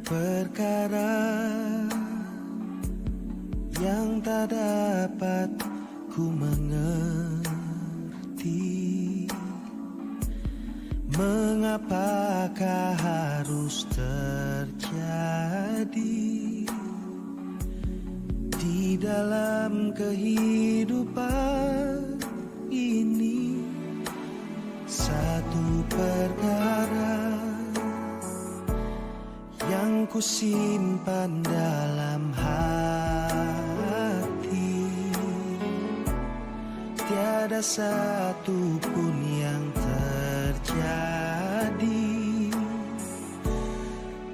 perkara yang tak dapat ku mengerti. Mengapakah harus terjadi di dalam kehidupan ini? Satu perkara yang ku simpan dalam hati, tiada satu pun yang terjadi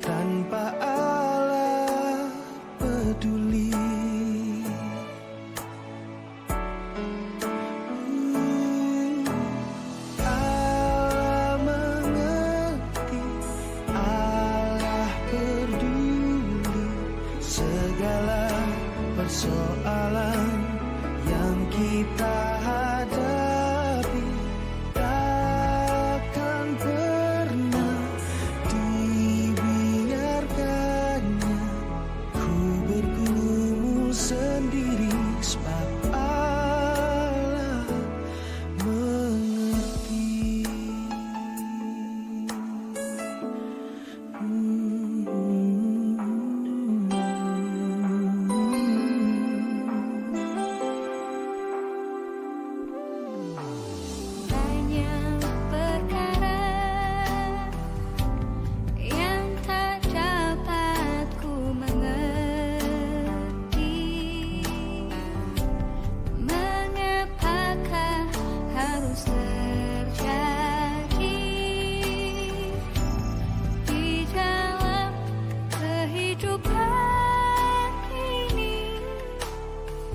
tanpa Allah peduli. Allah mengerti, Allah peduli segala persoalan yang kita hadapi. Takkan pernah dibiarkannya ku bergumul sendiri, sebab Allah mengerti. Banyak perkara yang tak dapat ku mengerti. Mengapakah harus terjadi di dalam kehidupan ini?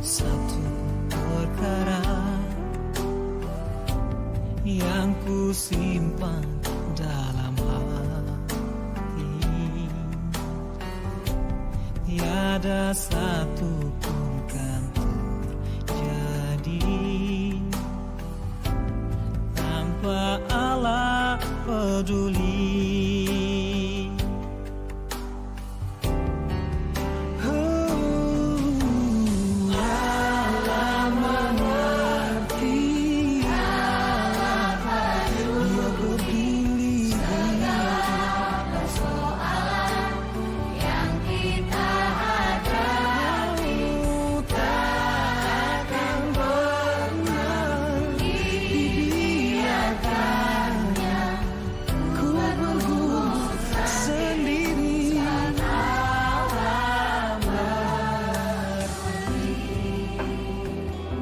Satu perkara yang ku simpan dalam hati, tiada satu pun kan terjadi tanpa Allah peduli. Allah mengerti, Dia peduli Yang kita hadapi takkan pernah dibiarkannya ku bergumul sendiri. Allah mengerti, Allah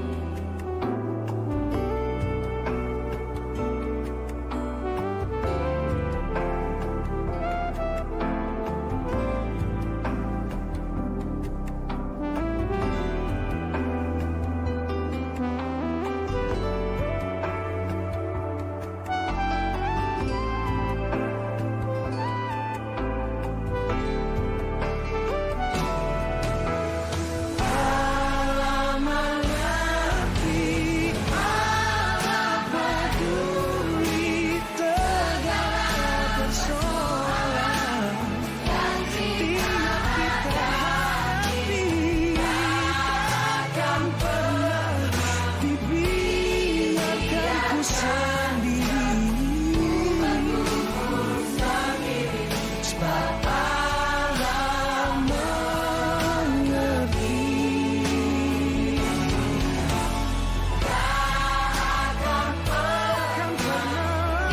peduli segala persoalan yang tiap kita hadapi. Takkan pernah dibiarkan ku sendiri, sebab Allah mengerti. Takkan pernah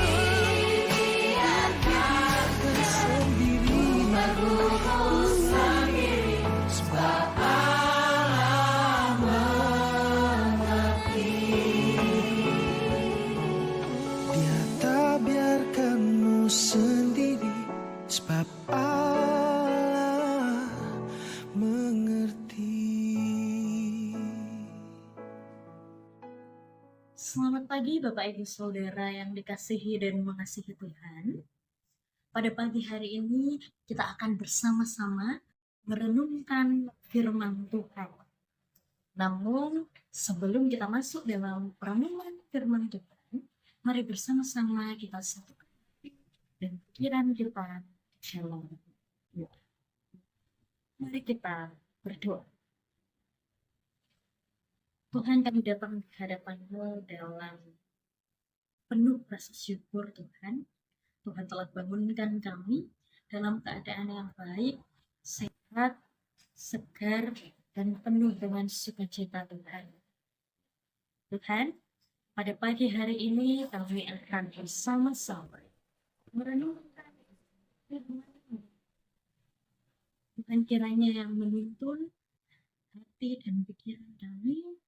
dibiarkan sendiri, sebab Allah mengerti. Dia tak biarkanmu sendiri, sebab Allah mengerti. Selamat pagi Bapak Ibu Saudara yang dikasihi dan mengasihi Tuhan. Pada pagi hari ini kita akan bersama-sama merenungkan firman Tuhan. Namun sebelum kita masuk dalam perenungan firman Tuhan, mari bersama-sama kita satukan hati dan pikiran kita dalam Mari kita berdoa. Tuhan, kami datang di hadapan-Mu dalam penuh rasa syukur Tuhan. Tuhan telah bangunkan kami dalam keadaan yang baik, sehat, segar, dan penuh dengan sukacita Tuhan. Tuhan, pada pagi hari ini kami akan bersama-sama merenungkan firman-Mu. Tuhan, kiranya yang menuntun hati dan pikiran kami,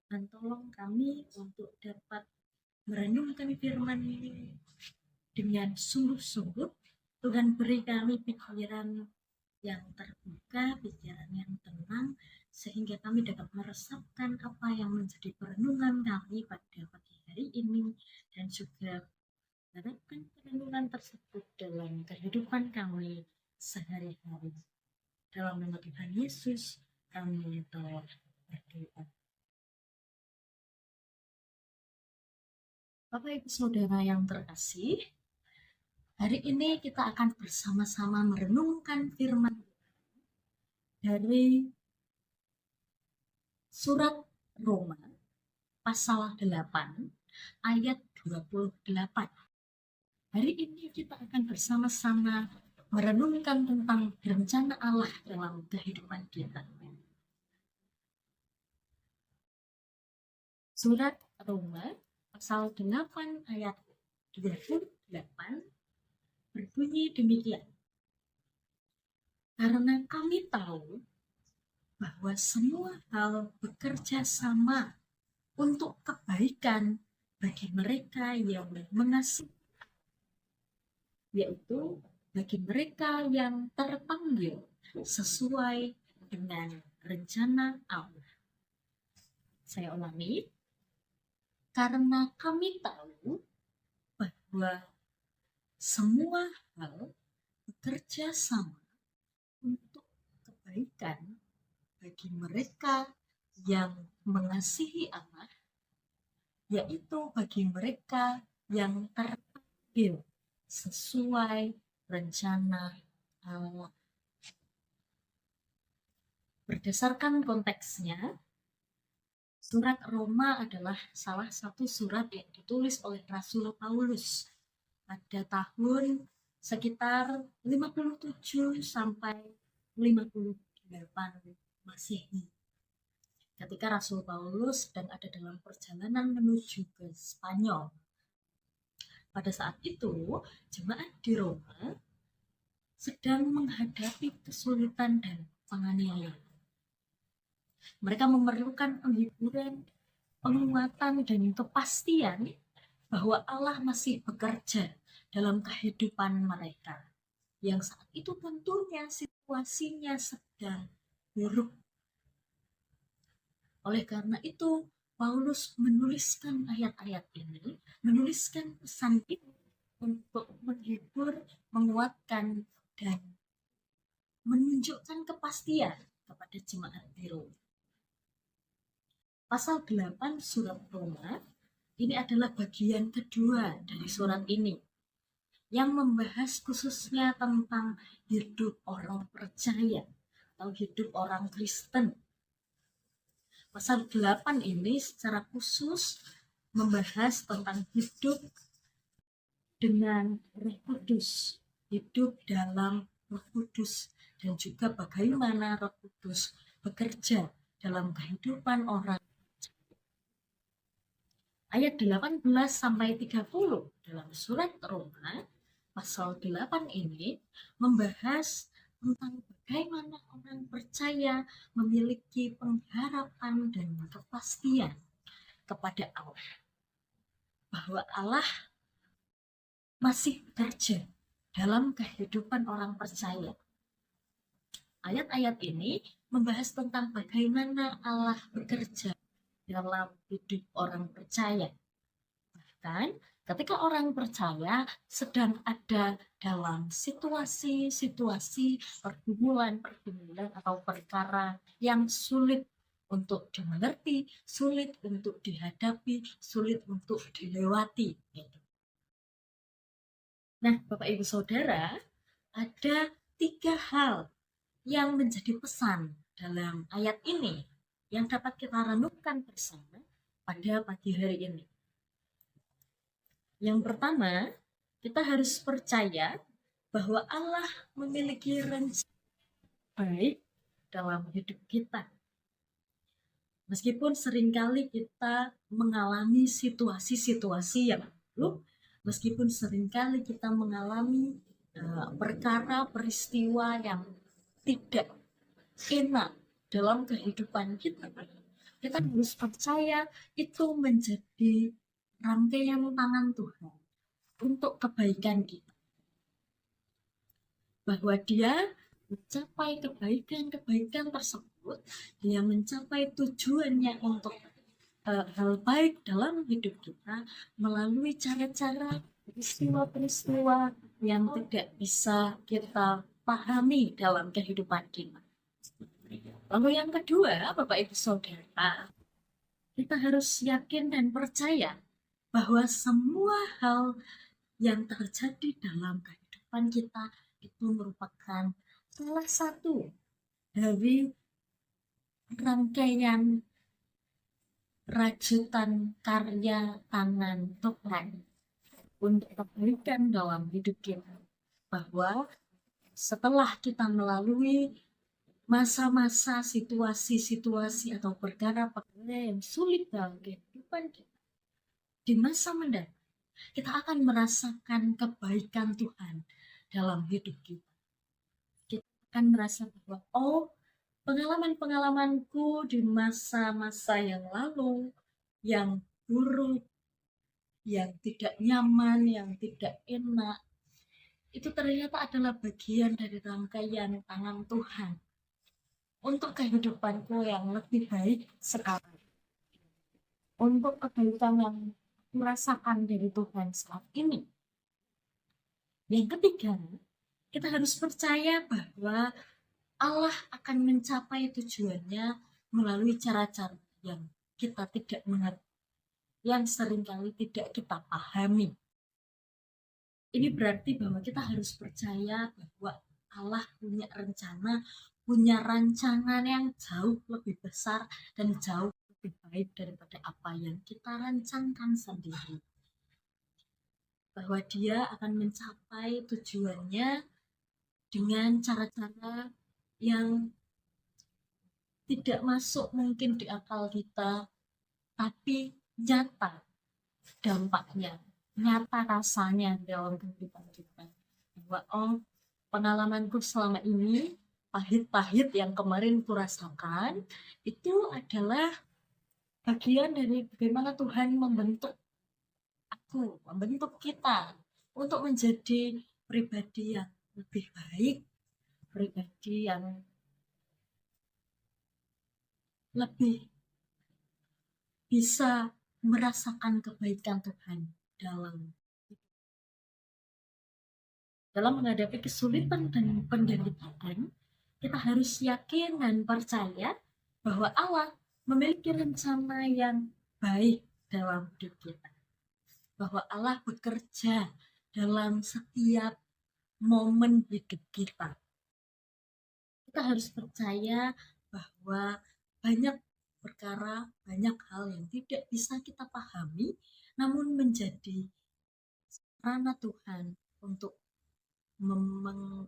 Tuhan tolong kami untuk dapat merenungkan firman ini dengan sungguh-sungguh. Tuhan, beri kami pikiran yang terbuka, pikiran yang tenang, sehingga kami dapat meresapkan apa yang menjadi perenungan kami pada pagi hari ini, dan juga menerapkan perenungan tersebut dalam kehidupan kami sehari-hari. Dalam nama Tuhan Yesus, kami telah berdoa. Bapak Ibu Saudara yang terkasih, hari ini kita akan bersama-sama merenungkan firman dari surat Roma pasal 8 ayat 28. Hari ini kita akan bersama-sama merenungkan tentang rencana Allah dalam kehidupan kita. Surat Roma pasal 8 ayat 28 berbunyi demikian. Karena kami tahu bahwa semua hal bekerja sama untuk kebaikan bagi mereka yang mengasihi, yaitu bagi mereka yang terpanggil sesuai dengan rencana Allah. Saya ulangi. Karena kami tahu bahwa semua hal bekerja sama untuk kebaikan bagi mereka yang mengasihi Allah, yaitu bagi mereka yang terpanggil sesuai rencana Allah. Berdasarkan konteksnya, surat Roma adalah salah satu surat yang ditulis oleh Rasul Paulus pada tahun sekitar 57 sampai 58 Masehi. Ketika Rasul Paulus sedang ada dalam perjalanan menuju ke Spanyol. Pada saat itu, jemaat di Roma sedang menghadapi kesulitan dan penganiayaan. Mereka memerlukan penghiburan, penguatan, dan kepastian bahwa Allah masih bekerja dalam kehidupan mereka, yang saat itu tentunya situasinya sedang buruk. Oleh karena itu, Paulus menuliskan ayat-ayat ini, menuliskan pesan ini untuk menghibur, menguatkan, dan menunjukkan kepastian kepada jemaat di Roma. Pasal 8 surat Roma ini adalah bagian kedua dari surat ini yang membahas khususnya tentang hidup orang percaya atau hidup orang Kristen. Pasal 8 ini secara khusus membahas tentang hidup dengan Roh Kudus, hidup dalam Roh Kudus, dan juga bagaimana Roh Kudus bekerja dalam kehidupan orang. Ayat 18 sampai 30 dalam surat Roma pasal 8 ini membahas tentang bagaimana orang percaya memiliki pengharapan dan kepastian kepada Allah, bahwa Allah masih bekerja dalam kehidupan orang percaya. Ayat-ayat ini membahas tentang bagaimana Allah bekerja dalam hidup orang percaya. Bahkan ketika orang percaya sedang ada dalam situasi-situasi pergumulan atau perkara yang sulit untuk dimengerti, sulit untuk dihadapi, sulit untuk dilewati. Nah, Bapak Ibu Saudara, ada 3 hal yang menjadi pesan dalam ayat ini yang dapat kita renungkan bersama pada pagi hari ini. Yang pertama, kita harus percaya bahwa Allah memiliki rencana baik dalam hidup kita. Meskipun seringkali kita mengalami situasi-situasi yang buruk, meskipun seringkali kita mengalami perkara peristiwa yang tidak enak dalam kehidupan kita, kita harus percaya itu menjadi rangkaian tangan Tuhan untuk kebaikan kita. Bahwa Dia mencapai kebaikan-kebaikan tersebut, Dia mencapai tujuannya untuk hal baik dalam hidup kita melalui cara-cara peristiwa-peristiwa yang tidak bisa kita pahami dalam kehidupan kita. Lalu yang kedua, Bapak Ibu Saudara, kita harus yakin dan percaya bahwa semua hal yang terjadi dalam kehidupan kita itu merupakan salah satu dari rangkaian rajutan karya tangan Tuhan untuk kebaikan dalam hidup kita. Bahwa setelah kita melalui masa-masa, situasi-situasi atau perkara-perkara yang sulit dalam kehidupan kita, di masa mendatang kita akan merasakan kebaikan Tuhan dalam hidup kita. Kita akan merasa bahwa pengalaman-pengalamanku di masa-masa yang lalu yang buruk, yang tidak nyaman, yang tidak enak, itu ternyata adalah bagian dari rangkaian tangan Tuhan untuk kehidupanku yang lebih baik sekarang, untuk kebaikan yang merasakan dari Tuhan saat ini. Yang ketiga, kita harus percaya bahwa Allah akan mencapai tujuannya melalui cara-cara yang kita tidak mengerti, yang seringkali tidak kita pahami. Ini berarti bahwa kita harus percaya bahwa Allah punya rencana, punya rancangan yang jauh lebih besar dan jauh lebih baik daripada apa yang kita rancangkan sendiri. Bahwa Dia akan mencapai tujuannya dengan cara-cara yang tidak masuk mungkin di akal kita, tapi nyata dampaknya, nyata rasanya dalam kehidupan kita. Bahwa pengalamanku selama ini, pahit-pahit yang kemarin kurasakan, itu adalah bagian dari bagaimana Tuhan membentuk aku, membentuk kita untuk menjadi pribadi yang lebih baik, pribadi yang lebih bisa merasakan kebaikan Tuhan dalam menghadapi kesulitan dan penderitaan. Kita harus yakin dan percaya bahwa Allah memiliki rencana yang baik dalam hidup kita, bahwa Allah bekerja dalam setiap momen hidup kita. Kita harus percaya bahwa banyak perkara, banyak hal yang tidak bisa kita pahami, namun menjadi sarana Tuhan untuk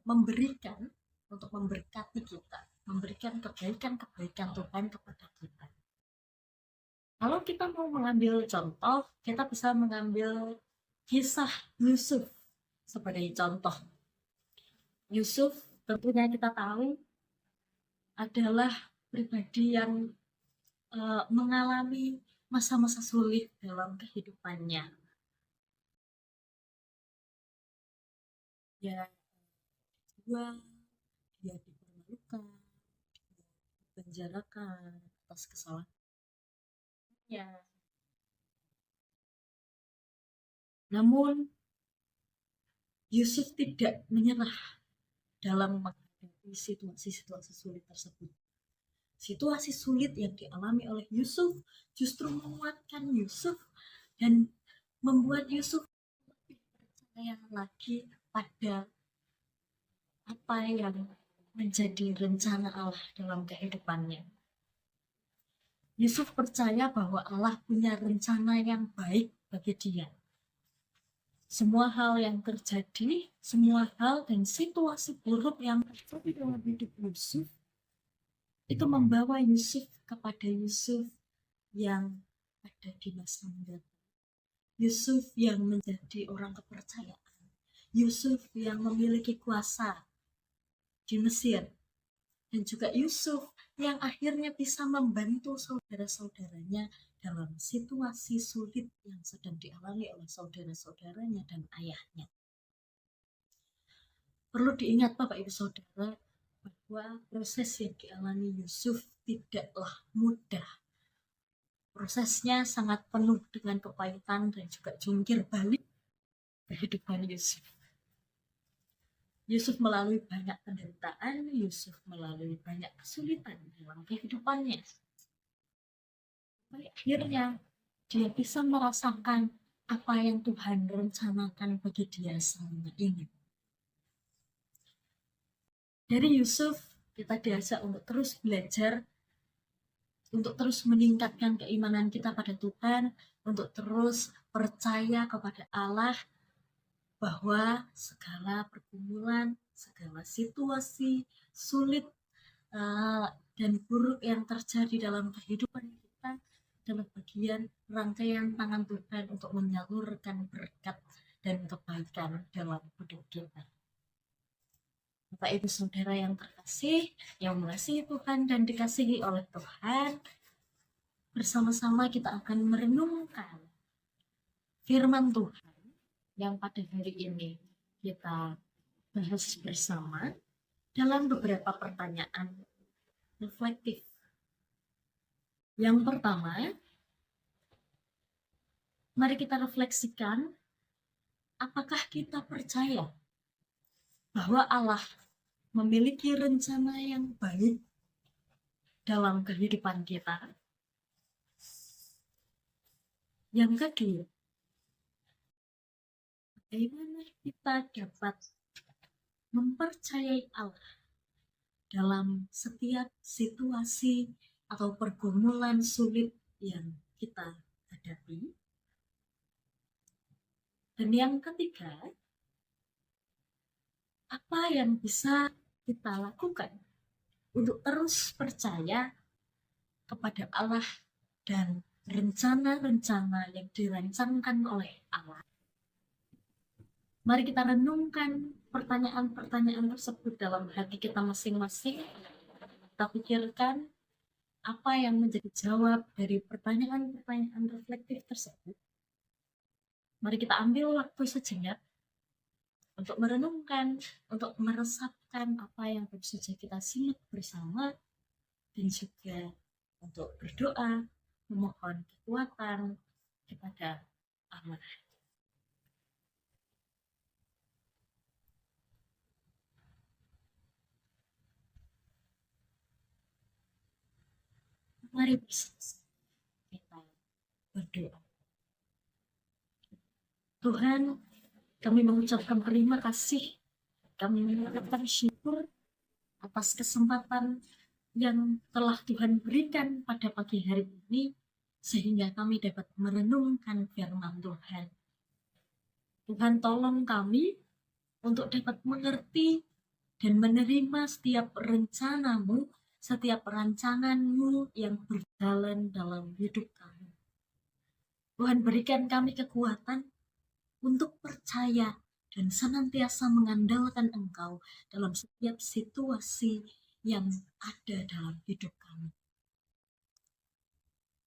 memberikan, untuk memberkati kita, memberikan kebaikan-kebaikan Tuhan kepada kita. Kalau kita mau mengambil contoh, kita bisa mengambil kisah Yusuf sebagai contoh. Yusuf tentunya kita tahu adalah pribadi yang mengalami masa-masa sulit dalam kehidupannya. Ya, dia dipermalukan, dipenjarakan atas kesalahannya. Namun Yusuf tidak menyerah dalam menghadapi situasi-situasi sulit tersebut. Situasi sulit yang dialami oleh Yusuf justru menguatkan Yusuf dan membuat Yusuf lebih percaya lagi pada apa yang menjadi rencana Allah dalam kehidupannya. Yusuf percaya bahwa Allah punya rencana yang baik bagi dia. Semua hal yang terjadi, semua hal dan situasi buruk yang terjadi dalam hidup Yusuf, itu membawa Yusuf kepada Yusuf yang ada di masa mendatang. Yusuf yang menjadi orang kepercayaan. Yusuf yang memiliki kuasa di Mesir. Dan juga Yusuf yang akhirnya bisa membantu saudara-saudaranya dalam situasi sulit yang sedang dialami oleh saudara-saudaranya dan ayahnya. Perlu diingat Bapak Ibu Saudara bahwa proses yang dialami Yusuf tidaklah mudah. Prosesnya sangat penuh dengan kepahitan dan juga jungkir balik kehidupan Yusuf. Yusuf melalui banyak penderitaan, Yusuf melalui banyak kesulitan dalam kehidupannya. Akhirnya dia bisa merasakan apa yang Tuhan rencanakan bagi dia selama ini. Dari Yusuf kita diajak untuk terus belajar, untuk terus meningkatkan keimanan kita pada Tuhan, untuk terus percaya kepada Allah bahwa segala pergumulan, segala situasi sulit dan buruk yang terjadi dalam kehidupan kita adalah bagian rangkaian tangan Tuhan untuk menyalurkan berkat dan kebaikan dalam hidup kita. Bapak Ibu Saudara yang terkasih, yang mengasihi Tuhan dan dikasihi oleh Tuhan, bersama-sama kita akan merenungkan firman Tuhan yang pada hari ini kita bahas bersama dalam beberapa pertanyaan reflektif. Yang pertama, mari kita refleksikan, apakah kita percaya bahwa Allah memiliki rencana yang baik dalam kehidupan kita? Yang kedua, bagaimana kita dapat mempercayai Allah dalam setiap situasi atau pergumulan sulit yang kita hadapi? Dan yang ketiga, apa yang bisa kita lakukan untuk terus percaya kepada Allah dan rencana-rencana yang dirancangkan oleh Allah? Mari kita renungkan pertanyaan-pertanyaan tersebut dalam hati kita masing-masing. Kita pikirkan apa yang menjadi jawab dari pertanyaan-pertanyaan reflektif tersebut. Mari kita ambil waktu sejenak untuk merenungkan, untuk meresapkan apa yang baru saja kita simak bersama, dan juga untuk berdoa, memohon kekuatan kepada Allah. Mari bersama kita berdoa. Tuhan, kami mengucapkan terima kasih, kami mengucapkan syukur atas kesempatan yang telah Tuhan berikan pada pagi hari ini, sehingga kami dapat merenungkan firman Tuhan. Tuhan, tolong kami untuk dapat mengerti dan menerima setiap rencana-Mu, setiap rancangan-Mu yang berjalan dalam hidup kami. Tuhan, berikan kami kekuatan untuk percaya dan senantiasa mengandalkan Engkau dalam setiap situasi yang ada dalam hidup kami.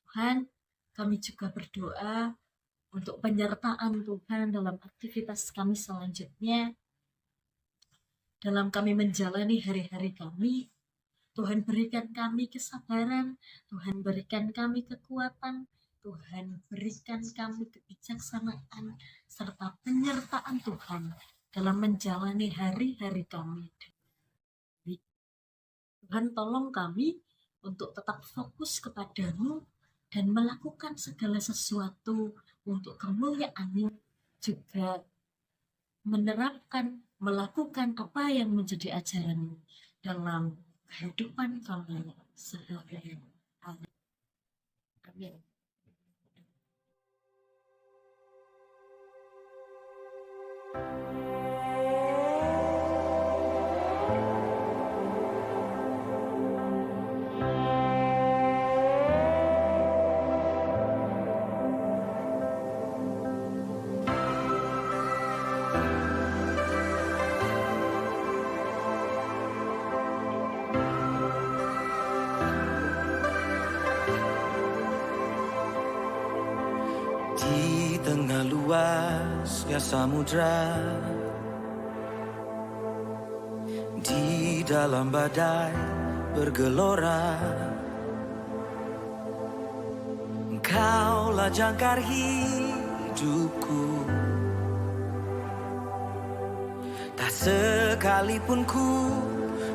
Tuhan, kami juga berdoa untuk penyertaan Tuhan dalam aktivitas kami selanjutnya, dalam kami menjalani hari-hari kami. Tuhan, berikan kami kesabaran, Tuhan berikan kami kekuatan, Tuhan berikan kami kebijaksanaan serta penyertaan Tuhan dalam menjalani hari-hari kami. Tuhan, tolong kami untuk tetap fokus kepada-Mu dan melakukan segala sesuatu untuk kemuliaan-Mu, juga menerapkan, melakukan apa yang menjadi ajaran-Mu. dalam kehidupan kami sehari-hari. Amin. Di tengah luasnya samudra, di dalam badai bergelora, Engkaulah jangkar hidupku. Tak sekalipun ku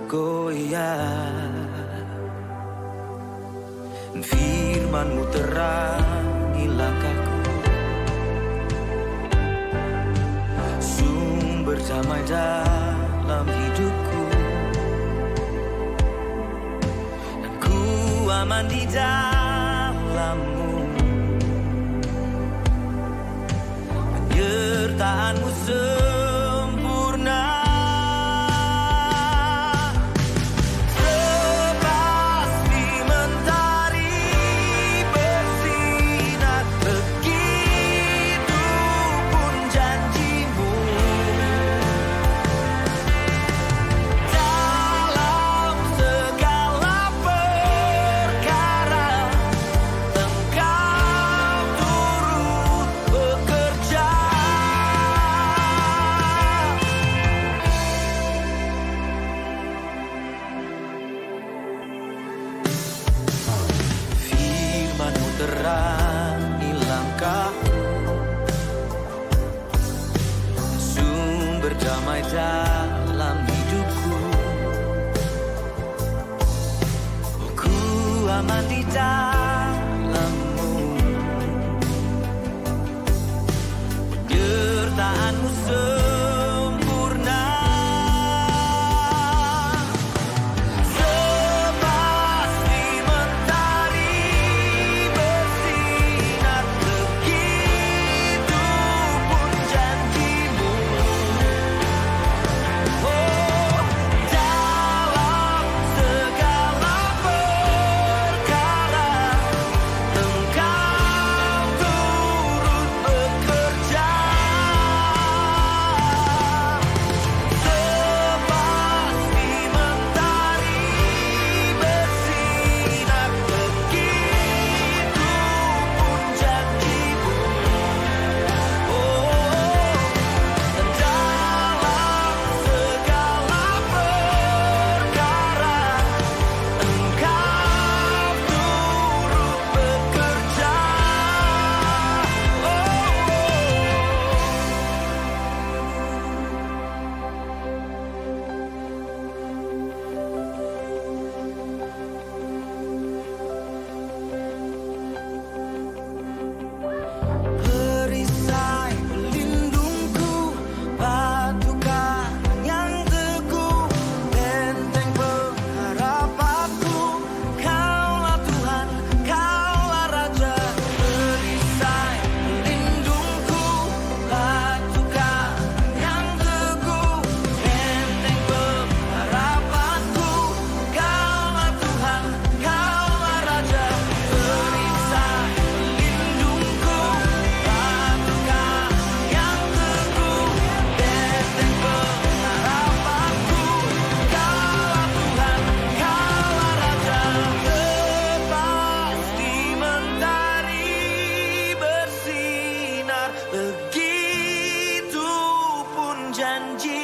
goyah, firman-Mu terangi langkahku, sumber damai dalam hidupku, dan ku aman di dalam-Mu. Penyertaan-Mu sempurna, sepasti mentari bersinar, begitu pun janji-Mu. Dalam segala perkara, Engkau turut bekerja. Firman-Mu terangi langkahku, sumber damai dalam hidupku, ku aman di dalam-Mu. Penyertaan-Mu sempurna, sepasti mentari bersinar, begitu pun janji-Mu. Oh, dalam segala perkara, Engkau turut bekerja. Sepasti mentari bersinar, begitu pun janji-Mu. Oh, dalam segala perkara, Engkau turut bekerja. Perisai pelindungku, batu karang yang teguh, benteng pengharapanku, Kaulah Tuhan, Kaulah Raja. Perisai pelindungku, batu karang yang teguh, benteng pengharapanku, Kaulah Tuhan, Kaulah Raja. Perisai pelindungku, batu karang yang teguh, benteng pengharapanku, Kaulah Tuhan, Kaulah Raja. Sepasti mentari bersinar, begitu pun janji